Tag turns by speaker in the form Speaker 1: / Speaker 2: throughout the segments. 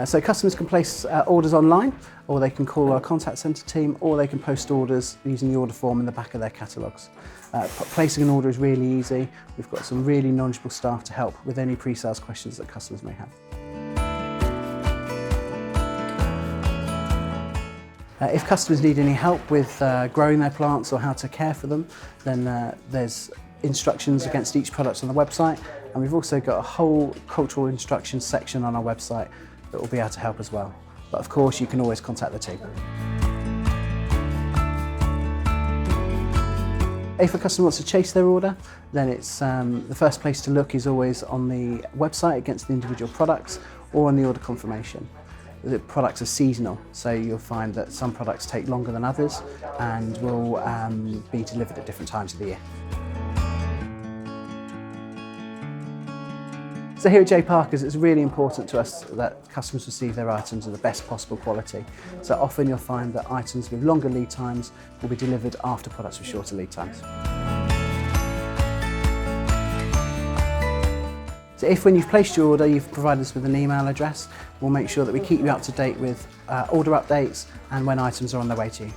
Speaker 1: So customers can place orders online, or they can call our contact centre team, or they can post orders using the order form in the back of their catalogues. Placing an order is really easy. We've got some really knowledgeable staff to help with any pre-sales questions that customers may have. If customers need any help with growing their plants or how to care for them, then there's instructions against each product on the website, and we've also got a whole cultural instructions section on our website that will be able to help as well. But of course, you can always contact the team. If a customer wants to chase their order, then it's the first place to look is always on the website against the individual products or on the order confirmation. The products are seasonal, so you'll find that some products take longer than others and will be delivered at different times of the year. So here at J Parker's, it's really important to us that customers receive their items in the best possible quality. So often you'll find that items with longer lead times will be delivered after products with shorter lead times. So if when you've placed your order, you've provided us with an email address, we'll make sure that we keep you up to date with order updates and when items are on their way to you.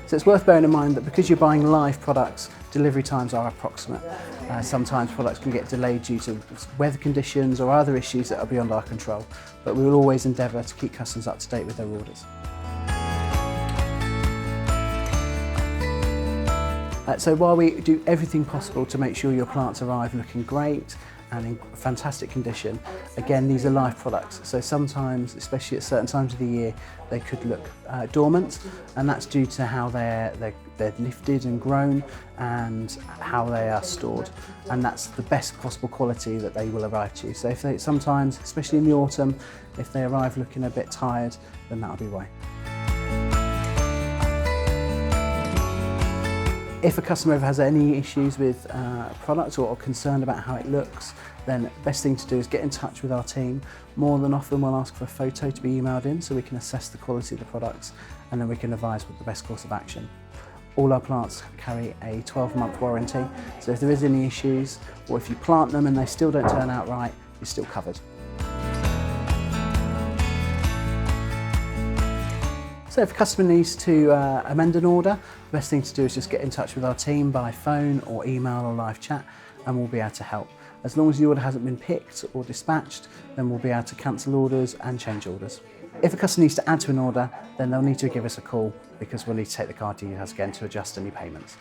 Speaker 1: So it's worth bearing in mind that because you're buying live products, delivery times are approximate. Sometimes products can get delayed due to weather conditions or other issues that are beyond our control, but we will always endeavour to keep customers up to date with their orders. So while we do everything possible to make sure your plants arrive looking great and in fantastic condition, again, these are live products. So sometimes, especially at certain times of the year, they could look dormant, and that's due to how they're lifted and grown and how they are stored. And that's the best possible quality that they will arrive to. So if they sometimes, especially in the autumn, if they arrive looking a bit tired, then that'll be why. If a customer ever has any issues with a product or concerned about how it looks, then the best thing to do is get in touch with our team. More than often we'll ask for a photo to be emailed in so we can assess the quality of the products, and then we can advise what the best course of action. All our plants carry a 12-month warranty, so if there is any issues or if you plant them and they still don't turn out right, you're still covered. So if a customer needs to amend an order, the best thing to do is just get in touch with our team by phone or email or live chat, and we'll be able to help. As long as the order hasn't been picked or dispatched, then we'll be able to cancel orders and change orders. If a customer needs to add to an order, then they'll need to give us a call because we'll need to take the card details again to adjust any payments.